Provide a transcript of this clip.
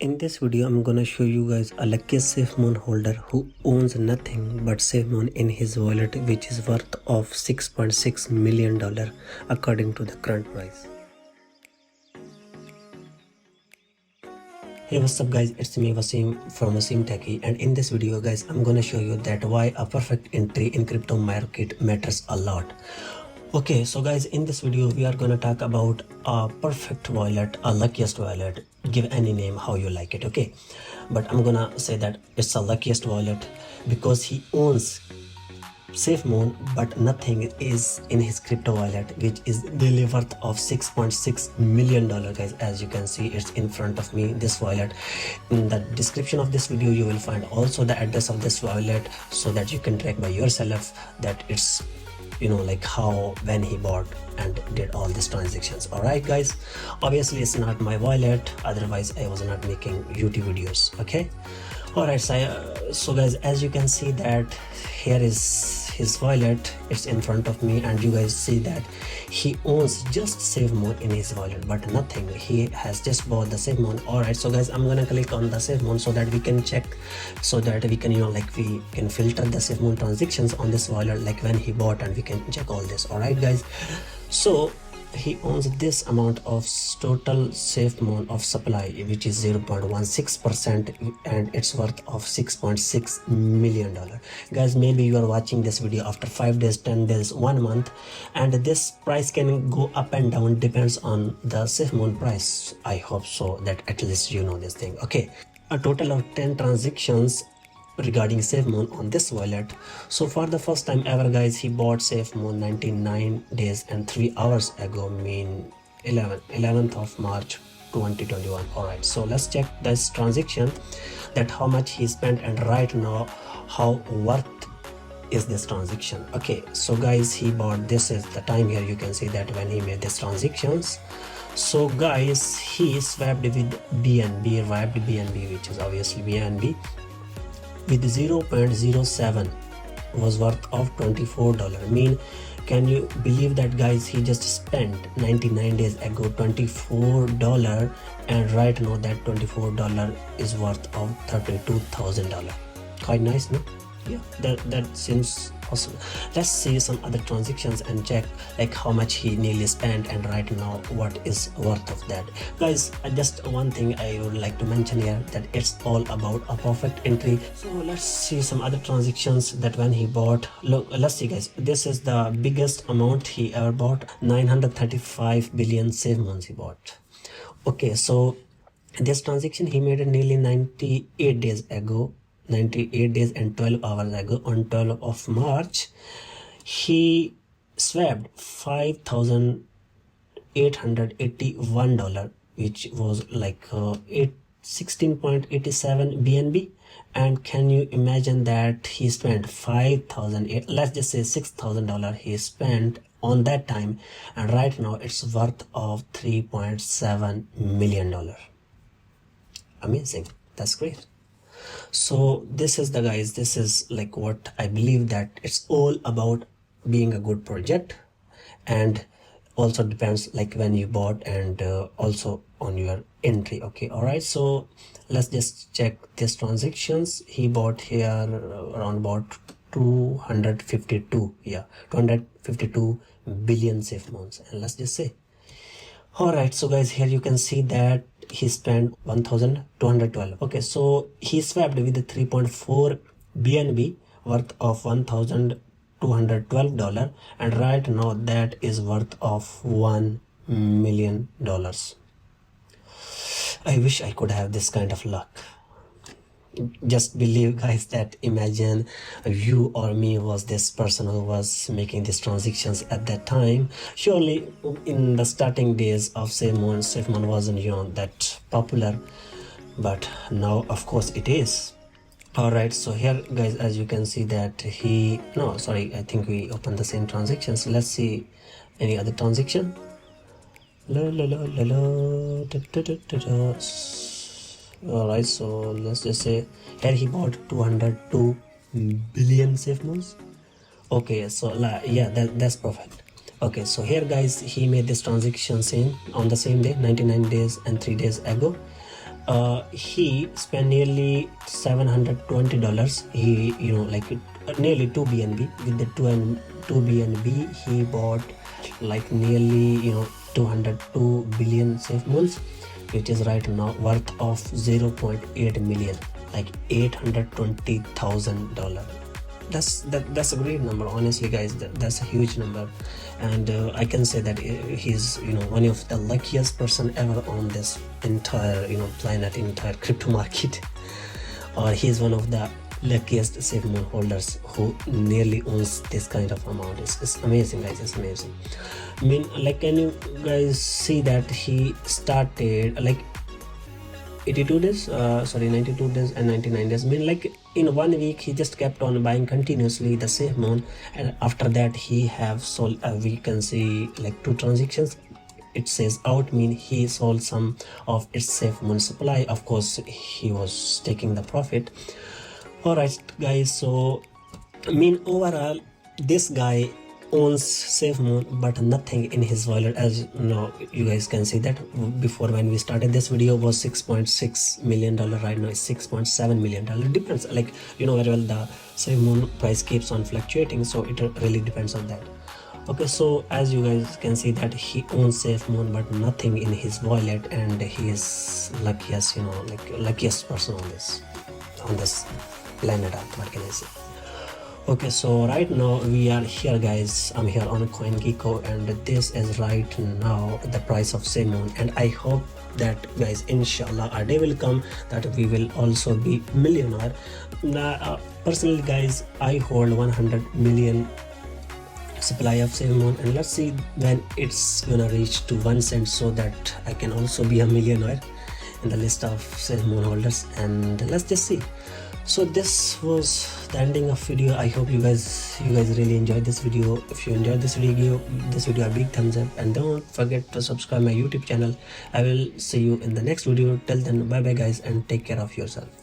In this video, I'm gonna show you guys a lucky SafeMoon holder who owns nothing but SafeMoon in his wallet, which is worth of $6.6 million according to the current price. Hey, what's up guys, it's me Wasim from Wasim Techie, and in this video guys, I'm gonna show you that why a perfect entry in crypto market matters a lot. Okay, so guys, in this video we are gonna talk about a perfect wallet, a luckiest wallet. Give any name how you like it, okay? But I'm gonna say that it's a luckiest wallet because he owns SafeMoon, but nothing is in his crypto wallet, which is daily worth of $6.6 million, guys. As you can see, it's in front of me, this wallet. In the description of this video, you will find also the address of this wallet so that you can track by yourself that it's, you know, like how, when he bought and did all these transactions. All right guys, obviously it's not my wallet, otherwise I was not making YouTube videos. Okay, all right, so guys, as you can see that here is his wallet, it's in front of me, and you guys see that he owns just SafeMoon in his wallet but nothing. He has just bought the SafeMoon. All right, so guys, I'm gonna click on the SafeMoon so that we can check, so that we can, you know, like we can filter the SafeMoon transactions on this wallet, like when he bought, and we can check all this. All right guys, so he owns this amount of total SafeMoon of supply, which is 0.16%, and it's worth of $6.6 million. Guys, maybe you are watching this video after 5 days, 10 days, 1 month, and this price can go up and down, depends on the SafeMoon price. I hope so that at least you know this thing. Okay, a total of 10 transactions regarding SafeMoon on this wallet. So for the first time ever guys, he bought SafeMoon 99 days and 3 hours ago, mean 11th of March 2021. All right, so let's check this transaction, that how much he spent, and right now how worth is this transaction. Okay, so guys, he bought, this is the time here, you can see that when he made these transactions. So guys, he swapped with BNB, wrapped BNB, which is obviously BNB, with 0.07 was worth of $24. Mean, can you believe that guys, he just spent 99 days ago $24, and right now that $24 is worth of $32,000. Quite nice, no? Yeah, that seems awesome. Let's see some other transactions and check like how much he nearly spent, and right now what is worth of that. Guys, just one thing I would like to mention here, that it's all about a perfect entry. So let's see some other transactions that when he bought. Look, let's see guys, this is the biggest amount he ever bought, 935 billion SafeMoons he bought. Okay, so this transaction he made it nearly 98 days ago, 98 days and 12 hours ago, on 12th of March. He swapped $5,881, which was like 16.87 BNB. And can you imagine that he spent $5,000, let's just say $6,000 he spent on that time, and right now it's worth of $3.7 million. Amazing, that's great. So this is the guys, this is like what I believe, that it's all about being a good project, and also depends like when you bought, and also on your entry. Okay, all right, so let's just check these transactions. He bought here around about 252 billion SafeMoons, and let's just say, all right, so guys, here you can see that he spent 1,212. okay, so he swapped with the 3.4 BNB worth of $1,212, and right now that is worth of $1 million. I wish I could have this kind of luck. Just believe guys, that imagine you or me was this person who was making these transactions at that time. Surely in the starting days of SafeMoon wasn't, you know, that popular, but now of course it is. All right, so here guys, as you can see that he, no sorry, I think we opened the same transactions. Let's see any other transaction. All right, so let's just say here he bought 202 billion SafeMoons. Okay, so yeah, that's perfect. Okay, so here guys, he made this transaction on the same day, 99 days and 3 days ago, he spent nearly $720. He, like nearly 2 BNB. With the 2 BNB, he bought like nearly 202 billion safe moons, which is right now worth of 0.8 million, like $820,000. That's a great number, honestly, guys. That's a huge number, and I can say that he's one of the luckiest person ever on this entire planet, entire crypto market, or he's one of the luckiest safe moon holders who nearly owns this kind of amount. It's amazing, guys. It's amazing. I mean, like, can you guys see that he started like 82 days, 92 days and 99 days. I mean, like in 1 week he just kept on buying continuously the safe moon, and after that he have sold, we can see like 2 transactions. It says out, mean he sold some of its safe moon supply. Of course he was taking the profit. All right, guys, so I mean, overall this guy owns safe moon but nothing in his wallet. As you guys can see that before, when we started this video, was $6.6 million. Right now it's $6.7 million. Depends, like very well, the safe moon price keeps on fluctuating, so it really depends on that. Okay, so as you guys can see that he owns safe moon but nothing in his wallet, and he is luckiest, luckiest person on this planet Earth, what can I say. Okay, so right now we are here, guys. I'm here on CoinGecko, and this is right now the price of safe moon, and I hope that, guys, inshallah a day will come that we will also be millionaire. Now, personally, guys, I hold 100 million supply of safe moon, and let's see when it's gonna reach to 1 cent, so that I can also be a millionaire in the list of safe moon holders. And let's just see. So this was the ending of video. I hope you guys really enjoyed this video. If you enjoyed this video, a big thumbs up, and don't forget to subscribe my YouTube channel. I will see you in the next video. Till then, bye bye, guys, and take care of yourself.